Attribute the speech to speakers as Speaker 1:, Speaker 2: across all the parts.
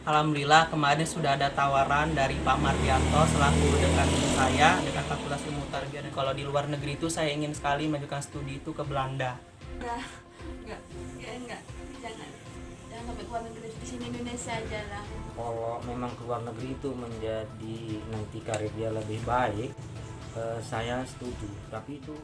Speaker 1: Alhamdulillah kemarin sudah ada tawaran dari Pak Mardianto selaku dekan saya, dekan Fakultas Ilmu Tarbiyah. Dan kalau di luar negeri itu saya ingin sekali melanjutkan studi itu ke Belanda.
Speaker 2: Enggak, enggak, ya enggak, jangan, jangan sampai keluar negeri, di sini Indonesia aja lah.
Speaker 3: Kalau memang ke luar negeri itu menjadi nanti karir dia lebih baik, saya setuju. Tapi itu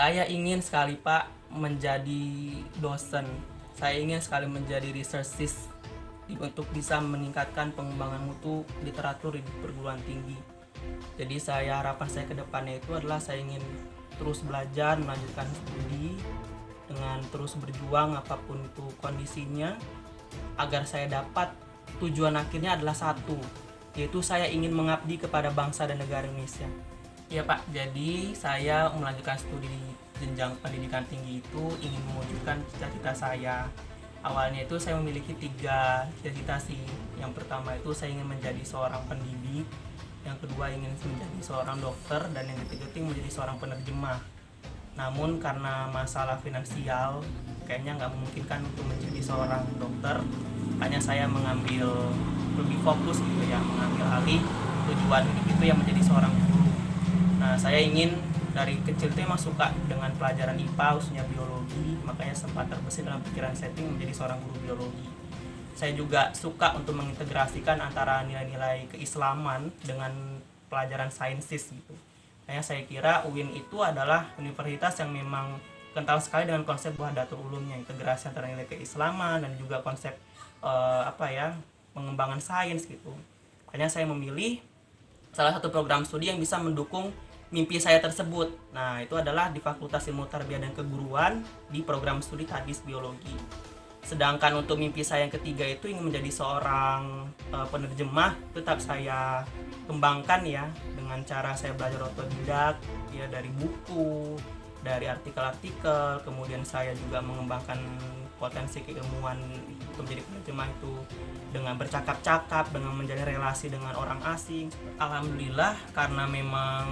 Speaker 1: Saya ingin sekali Pak menjadi dosen. Saya ingin sekali menjadi researchist untuk bisa meningkatkan pengembangan mutu literatur di perguruan tinggi. Jadi harapan saya ke depannya itu adalah saya ingin terus belajar, melanjutkan studi dengan terus berjuang apapun itu kondisinya, agar saya dapat tujuan akhirnya adalah satu, yaitu saya ingin mengabdi kepada bangsa dan negara Indonesia. Ya Pak, jadi saya melanjutkan studi di jenjang pendidikan tinggi itu ingin mewujudkan cita-cita saya. Awalnya itu saya memiliki 3 cita-cita sih. Yang pertama itu saya ingin menjadi seorang pendidik, yang kedua ingin menjadi seorang dokter, dan yang ketiga itu menjadi seorang penerjemah. Namun karena masalah finansial, kayaknya nggak memungkinkan untuk menjadi seorang dokter. Hanya saya mengambil lebih fokus gitu ya, mengambil alih tujuan hidup itu yang menjadi seorang guru. Nah, saya ingin dari kecil itu emang suka dengan pelajaran IPA, khususnya biologi, makanya sempat terbesit dalam pikiran setting menjadi seorang guru biologi. Saya juga suka untuk mengintegrasikan antara nilai-nilai keislaman dengan pelajaran sainsis gitu. Makanya saya kira UIN itu adalah universitas yang memang kental sekali dengan konsep Wahdatul Ulumnya, integrasi antara nilai keislaman dan juga konsep pengembangan sains gitu. Makanya saya memilih salah satu program studi yang bisa mendukung mimpi saya tersebut. Nah, itu adalah di Fakultas Ilmu Tarbiyah dan Keguruan di program studi Tadis Biologi. Sedangkan untuk mimpi saya yang ketiga itu ingin menjadi seorang penerjemah, tetap saya kembangkan ya dengan cara saya belajar otodidak ya, dari buku, dari artikel-artikel, kemudian saya juga mengembangkan potensi keilmuan untuk menjadi penerjemah itu dengan bercakap-cakap, dengan menjalin relasi dengan orang asing. Alhamdulillah karena memang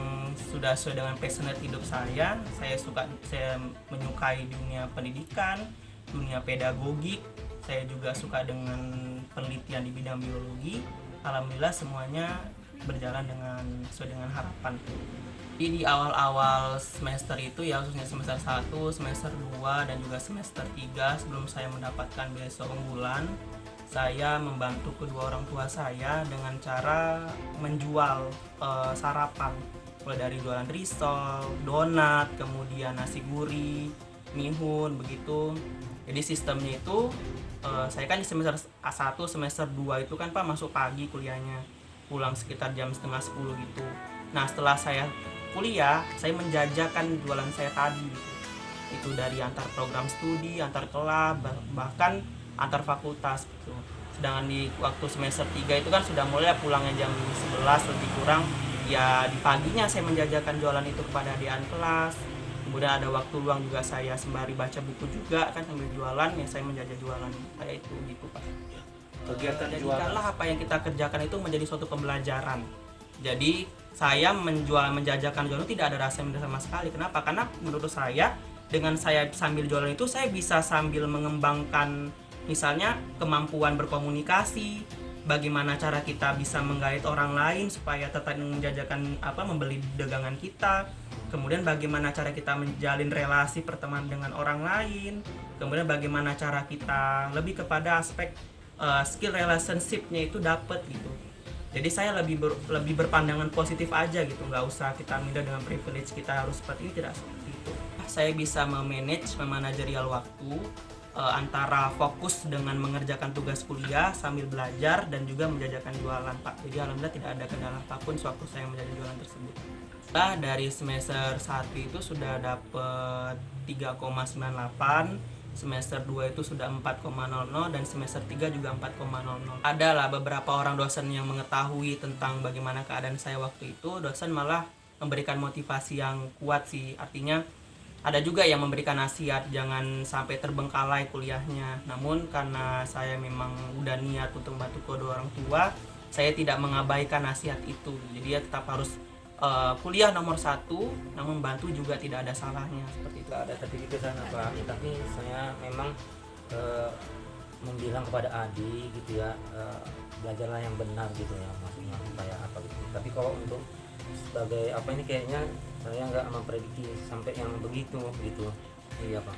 Speaker 1: sudah sesuai dengan passionate hidup saya menyukai dunia pendidikan, dunia pedagogik, saya juga suka dengan penelitian di bidang biologi. Alhamdulillah semuanya berjalan sesuai dengan harapan. Jadi di awal-awal semester itu ya, khususnya semester 1, semester 2, dan juga semester 3, sebelum saya mendapatkan beasiswa unggulan, saya membantu kedua orang tua saya dengan cara menjual sarapan, mulai dari jualan risol, donat, kemudian nasi gurih, mihun, begitu. Jadi sistemnya itu saya kan di semester 1, semester 2 itu kan Pak masuk pagi kuliahnya, pulang sekitar jam setengah 10 gitu. Nah, setelah saya kuliah, saya menjajakan jualan saya tadi gitu. Itu dari antar program studi, antar kelas, bahkan antar fakultas gitu. Sedangkan di waktu semester 3 itu kan sudah mulai pulangnya jam 11 lebih kurang. Ya di paginya saya menjajakan jualan itu kepada adik kelas. Kemudian ada waktu luang juga saya sembari baca buku juga kan sambil jualan, ya saya menjajah jualan kayak itu gitu Pak.
Speaker 3: kegiatan jualan
Speaker 1: Jadikanlah apa yang kita kerjakan itu menjadi suatu pembelajaran. Jadi saya menjajakan jualan tidak ada rasa minder sama sekali. Kenapa? Karena menurut saya dengan saya sambil jualan itu saya bisa sambil mengembangkan misalnya kemampuan berkomunikasi, bagaimana cara kita bisa menggait orang lain supaya tetap menjajakan membeli dagangan kita, kemudian bagaimana cara kita menjalin relasi pertemanan dengan orang lain, kemudian bagaimana cara kita lebih kepada aspek skill relationship-nya itu dapat gitu. Jadi saya lebih berpandangan positif aja gitu, nggak usah kita minder dengan privilege kita harus seperti ini, tidak seperti itu. Saya bisa memanajerial waktu antara fokus dengan mengerjakan tugas kuliah sambil belajar dan juga menjajakan jualan Pak. Jadi alhamdulillah tidak ada kendala apapun sewaktu saya menjajakan jualan tersebut. Dari semester 1 itu sudah dapat 3,98, semester 2 itu sudah 4,00 dan semester 3 juga 4,00. Adalah beberapa orang dosen yang mengetahui tentang bagaimana keadaan saya waktu itu, dosen malah memberikan motivasi yang kuat sih. Artinya ada juga yang memberikan nasihat jangan sampai terbengkalai kuliahnya. Namun karena saya memang udah niat untuk membantu kedua orang tua, saya tidak mengabaikan nasihat itu. Jadi ya tetap harus kuliah nomor 1, namun bantu juga tidak ada salahnya seperti itu.
Speaker 3: Ada tapi ke sana Pak, tapi saya memang membilang kepada Adi gitu ya, belajarlah yang benar gitu ya, maksudnya kayak apa gitu. Tapi kalau untuk sebagai apa ini kayaknya saya nggak memprediksi sampai yang begitu gitu. Iya Pak,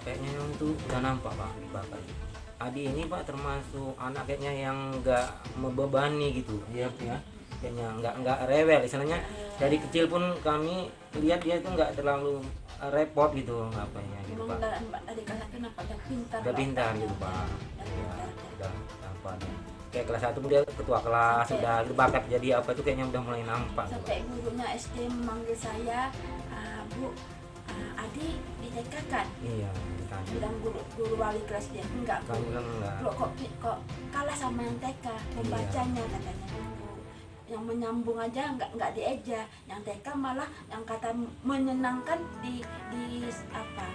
Speaker 3: kayaknya yang itu udah nampak Pak di Bapak. Adi ini Pak termasuk anak kayaknya yang nggak membebani gitu. Iya ya, kayaknya nggak rewel. Istilahnya dari kecil pun kami lihat dia itu nggak terlalu repot gitu apanya gitu Pak.
Speaker 2: Adik kakak kenapa udah pintar?
Speaker 3: Udah pintar gitu Pak. Ya, udah apa dia. Kayak kelas 1 dia ketua kelas, udah bakat jadi apa itu kayaknya udah mulai nampak.
Speaker 2: Sampai gurunya SD memanggil saya, Bu, Adi di TK kan?
Speaker 3: Iya, ditanya.
Speaker 2: Bilang guru wali kelas dia enggak.
Speaker 3: Kami bilang enggak.
Speaker 2: Loh, kok kalah sama yang TK membacanya katanya guru. Yang menyambung aja nggak dieja, yang TK malah yang kata menyenangkan di apa?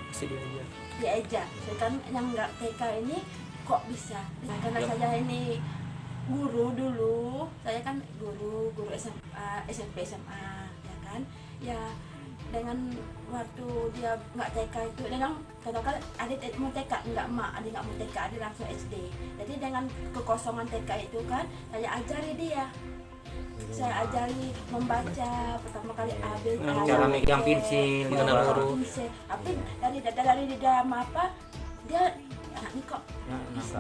Speaker 2: Dieja. Sedangkan yang nggak TK ini kok bisa? Karena saya ini guru dulu, saya kan guru SMA, SMP SMA ya kan, ya dengan waktu dia nggak TK itu, dengan katakan adik mau TK nggak adik nggak mau TK, adik langsung SD. Jadi dengan kekosongan TK itu kan saya ajari dia, saya ajari membaca pertama kali A B C,
Speaker 3: cara megang pensil,
Speaker 1: mengenal huruf.
Speaker 2: Tapi dari di dalam apa dia anak ini kok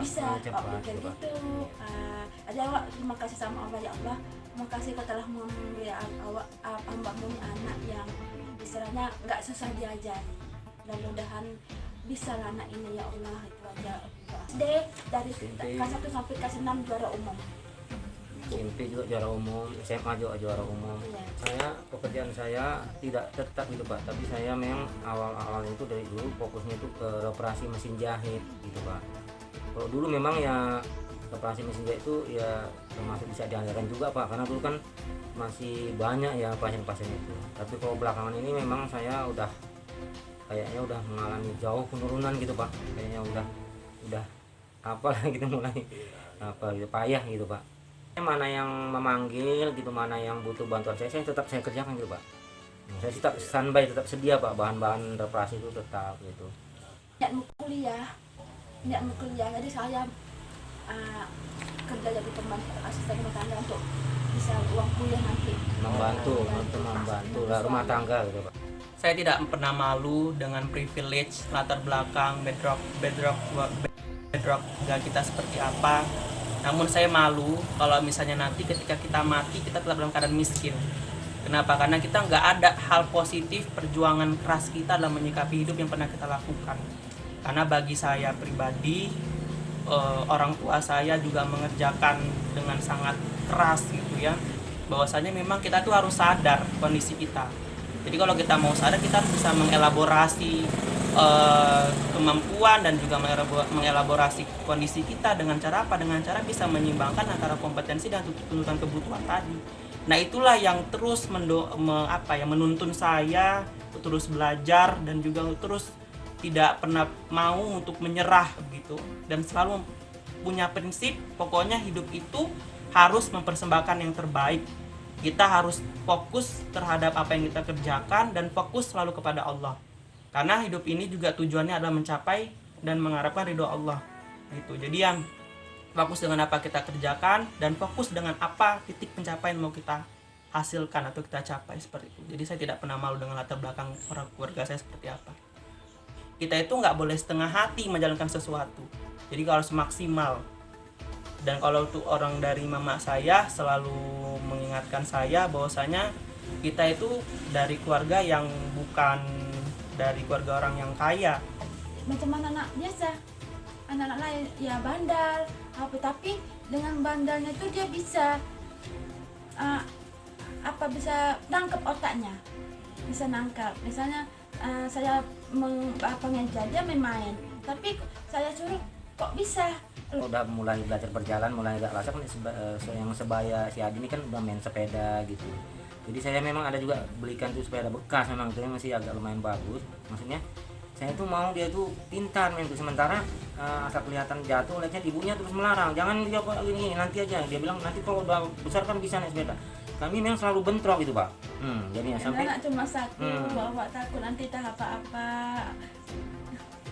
Speaker 2: bisa kok kayak gitu. Ada terima kasih sama Allah, ya Allah, terima kasih kau telah memberi hamba-Mu anak yang istilahnya nggak susah diajari. Mudah-mudahan bisa anak ini ya Allah, itu aja. SD dari kelas 1 sampai kelas 6 juara umum.
Speaker 3: SMP juga juara umum, SMA juga juara umum. Saya pekerjaan saya tidak tetap gitu Pak, tapi saya memang awal-awal itu dari dulu fokusnya itu ke reparasi mesin jahit gitu Pak. Kalau dulu memang ya reparasi mesin jahit itu ya termasuk bisa diandalkan juga Pak, karena dulu kan masih banyak ya pasien-pasien itu. Tapi kalau belakangan ini memang saya udah kayaknya udah mengalami jauh penurunan gitu Pak, kayaknya udah apalah gitu, mulai apa gitu payah gitu Pak. Mana yang memanggil gitu, mana yang butuh bantuan saya tetap saya kerjakan gitu Pak. Saya tetap standby, tetap sedia Pak, bahan-bahan reparasi itu tetap gitu.
Speaker 2: Niat mau kuliah, jadi saya kerja jadi pembantu asisten rumah tangga untuk bisa uang kuliah nanti.
Speaker 3: Membantu lah rumah tangga gitu Pak.
Speaker 1: Saya tidak pernah malu dengan privilege, latar belakang, bedrock kita seperti apa. Namun saya malu kalau misalnya nanti ketika kita mati kita tetap dalam keadaan miskin. Kenapa? Karena kita nggak ada hal positif perjuangan keras kita dalam menyikapi hidup yang pernah kita lakukan. Karena bagi saya pribadi, orang tua saya juga mengerjakan dengan sangat keras gitu ya. Bahwasanya memang kita tuh harus sadar kondisi kita. Jadi kalau kita mau sadar, kita harus bisa mengelaborasi kemampuan dan juga mengelaborasi kondisi kita dengan cara apa? Dengan cara bisa menyeimbangkan antara kompetensi dan tuntutan kebutuhan tadi. Nah itulah yang terus menuntun saya terus belajar dan juga terus tidak pernah mau untuk menyerah gitu, dan selalu punya prinsip pokoknya hidup itu harus mempersembahkan yang terbaik. Kita harus fokus terhadap apa yang kita kerjakan dan fokus selalu kepada Allah. Karena hidup ini juga tujuannya adalah mencapai dan mengharapkan ridho Allah gitu. Jadi yang fokus dengan apa kita kerjakan dan fokus dengan apa titik pencapaian mau kita hasilkan atau kita capai, seperti itu. Jadi saya tidak pernah malu dengan latar belakang orang keluarga saya seperti apa. Kita itu nggak boleh setengah hati menjalankan sesuatu. Jadi kalau harus maksimal. Dan kalau tuh orang dari mama saya selalu mengingatkan saya bahwasanya kita itu dari keluarga yang bukan dari keluarga orang yang kaya.
Speaker 2: Macam anak biasa, anak-anak lain ya bandal, tapi dengan bandalnya itu dia bisa bisa nangkep otaknya, bisa nangkap. Misalnya saya mengejar dia main tapi saya suruh kok bisa.
Speaker 3: Udah mulai belajar berjalan, mulai agak rasa kan yang sebaya si Adi ini kan udah main sepeda gitu. Jadi saya memang ada juga belikan tuh sepeda bekas, memang itu masih agak lumayan bagus. Maksudnya saya tuh mau dia tuh pintar main tuh, sementara asal kelihatan jatuh lihatnya ibunya terus melarang, jangan dia kok gini, nanti aja. Dia bilang nanti kalau udah besar kan bisa naik sepeda. Kami memang selalu bentrok gitu Pak. Jadinya sampai
Speaker 2: Anak cuma satu, bawa takut nanti tak apa-apa.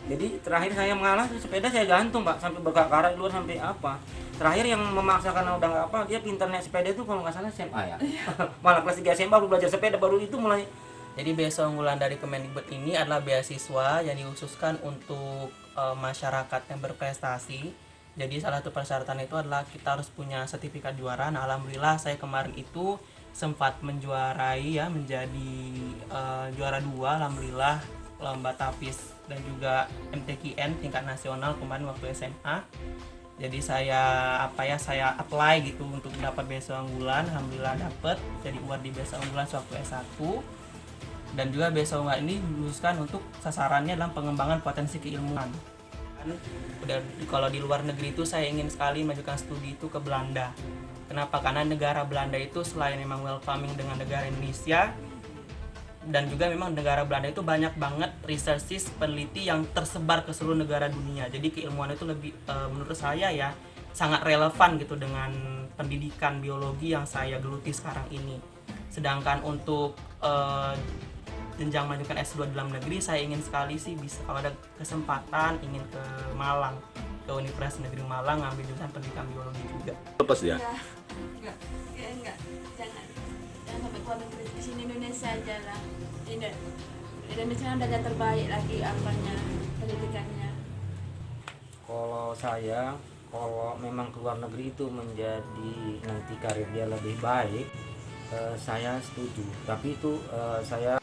Speaker 3: jadi terakhir saya mengalah sepeda saya gantung Pak, sampai berkarat luar sampai apa. Terakhir yang memaksa karena udah nggak apa, dia pintar naik sepeda itu kalau nggak salah SMA ya. Malah kelas 3 SMA baru belajar sepeda, baru itu mulai.
Speaker 1: Jadi beasiswa unggulan dari Kemendikbud ini adalah beasiswa yang dikhususkan untuk masyarakat yang berprestasi. Jadi salah satu persyaratan itu adalah kita harus punya sertifikat juara. Nah, alhamdulillah saya kemarin itu sempat menjuarai ya, menjadi juara 2 alhamdulillah lomba TAFIS dan juga MTQN tingkat nasional kemarin waktu SMA. Jadi saya saya apply gitu untuk dapat beasiswa unggulan, alhamdulillah dapat jadi award di beasiswa unggulan sewaktu S1. Dan juga beasiswa unggulan ini diluluskan untuk sasarannya dalam pengembangan potensi keilmuan. Udah kalau di luar negeri itu saya ingin sekali majukan studi itu ke Belanda. Kenapa? Karena negara Belanda itu selain memang welcoming dengan negara Indonesia, dan juga memang negara Belanda itu banyak banget researches peneliti yang tersebar ke seluruh negara dunia. Jadi keilmuan itu lebih menurut saya ya sangat relevan gitu dengan pendidikan biologi yang saya geluti sekarang ini. Sedangkan untuk jenjang melanjutkan S2 di dalam negeri, saya ingin sekali sih bisa kalau ada kesempatan ingin ke Malang, ke Universitas Negeri Malang ngambil jurusan pendidikan biologi juga.
Speaker 4: Lepas ya?
Speaker 2: Enggak, jangan sampai keluar negeri, di sini Indonesia aja lah. Indonesia udah yang terbaik lagi apanya pendidikannya.
Speaker 3: Kalau saya, kalau memang keluar negeri itu menjadi nanti karir dia lebih baik, saya setuju. Tapi itu saya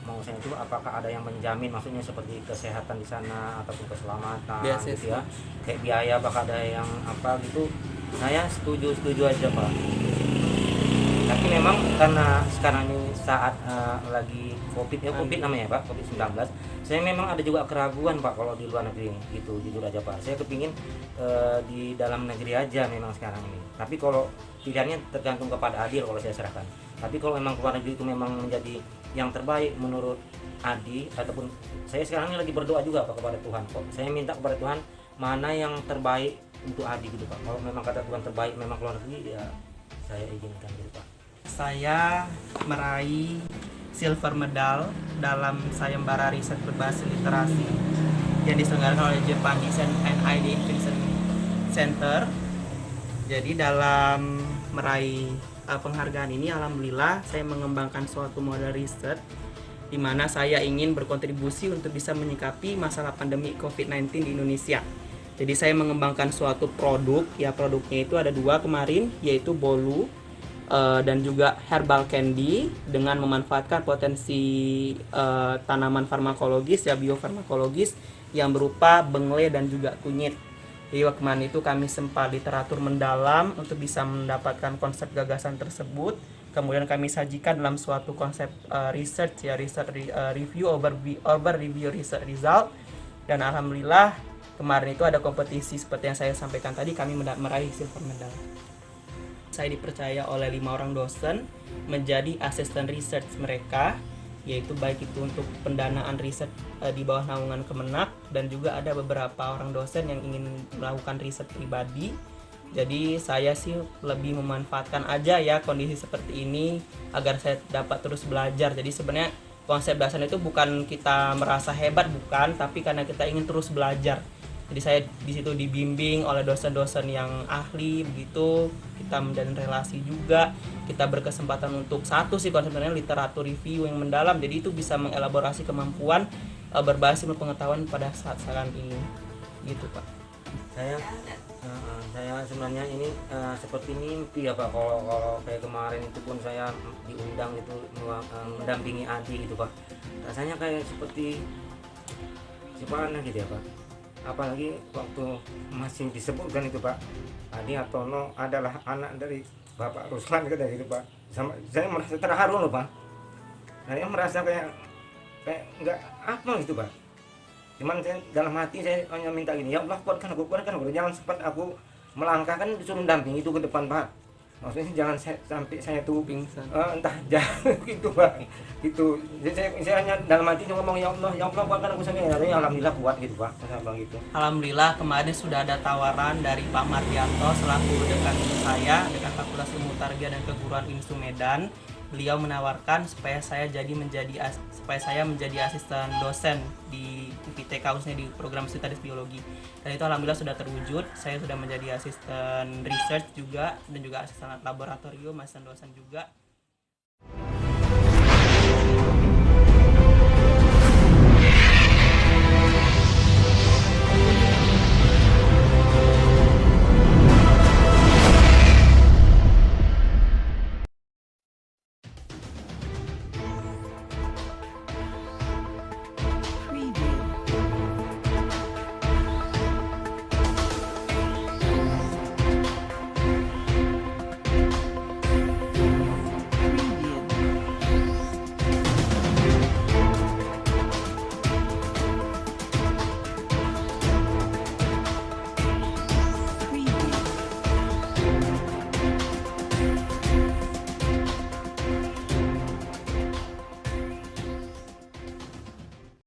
Speaker 3: itu apakah ada yang menjamin, maksudnya seperti kesehatan di sana ataupun keselamatan gitu ya, kayak biaya apakah ada yang apa gitu. Saya setuju aja Pak. Tapi memang karena sekarang ini saat lagi COVID namanya Pak, COVID-19, saya memang ada juga keraguan Pak kalau di luar negeri gitu, jujur aja Pak. Saya kepingin di dalam negeri aja memang sekarang ini. Tapi kalau pilihannya tergantung kepada Adil kalau saya serahkan. Tapi kalau memang luar negeri itu memang menjadi yang terbaik menurut Adi, ataupun saya sekarang ini lagi berdoa juga Pak kepada Tuhan. Kok saya minta kepada Tuhan mana yang terbaik untuk Adi gitu Pak. Kalau memang kata Tuhan terbaik memang luar negeri, ya saya izinkan gitu Pak.
Speaker 1: Saya meraih silver medal dalam sayembara riset berbasis literasi yang diselenggarakan oleh Japanese and ID Innovation Center. Jadi dalam meraih penghargaan ini, alhamdulillah saya mengembangkan suatu model riset di mana saya ingin berkontribusi untuk bisa menyikapi masalah pandemi COVID-19 di Indonesia. Jadi saya mengembangkan suatu produk, ya produknya itu ada 2 kemarin, yaitu bolu dan juga herbal candy dengan memanfaatkan potensi tanaman farmakologis ya, biofarmakologis yang berupa bengle dan juga kunyit. Jadi kemarin itu kami sempat literatur mendalam untuk bisa mendapatkan konsep gagasan tersebut. Kemudian kami sajikan dalam suatu konsep research ya, review over review research result. Dan alhamdulillah kemarin itu ada kompetisi seperti yang saya sampaikan tadi, kami meraih silver medal. Saya dipercaya oleh 5 orang dosen menjadi asisten research mereka, yaitu baik itu untuk pendanaan riset di bawah naungan Kemenak, dan juga ada beberapa orang dosen yang ingin melakukan riset pribadi. Jadi saya sih lebih memanfaatkan aja ya kondisi seperti ini agar saya dapat terus belajar. Jadi sebenarnya konsep dasar itu bukan kita merasa hebat, bukan, tapi karena kita ingin terus belajar. Jadi saya di situ dibimbing oleh dosen-dosen yang ahli begitu, kita menjalin relasi juga, kita berkesempatan untuk satu sih konsepnya literatur review yang mendalam. Jadi itu bisa mengelaborasi kemampuan berbasis pengetahuan pada saat sekarang ini, gitu Pak.
Speaker 3: Saya sebenarnya ini seperti mimpi ya Pak, kalau kayak kemarin itu pun saya diundang itu mendampingi Adi gitu Pak. Rasanya kayak seperti gimana gitu ya Pak. Apalagi waktu masih disebutkan itu Pak, Adi Hartono adalah anak dari Bapak Ruslan gitu Pak. Saya merasa terharu loh Pak. Saya merasa kayak nggak apa gitu Pak. Cuman saya dalam hati saya hanya minta gini, ya Allah kuatkan aku, jangan sempat aku melangkah, kan disuruh damping itu ke depan Pak. Maksudnya jangan sampai saya tuh
Speaker 1: Pingsan.
Speaker 3: entah jatuh gitu Pak. Gitu. Jadi saya hanya dalam hati ngomong, ya Allah kuatkan aku sampai hari, alhamdulillah kuat gitu Pak. Saya bilang gitu.
Speaker 1: Alhamdulillah kemarin sudah ada tawaran dari Pak Mardianto selaku dekan saya, dekan Fakultas Ilmu Tarbiyah dan Keguruan INSU Medan. Beliau menawarkan supaya saya menjadi asisten dosen di UPTK, khususnya di program studi biologi. Dan itu alhamdulillah sudah terwujud. Saya sudah menjadi asisten research juga dan juga asisten laboratorium, asisten dosen juga.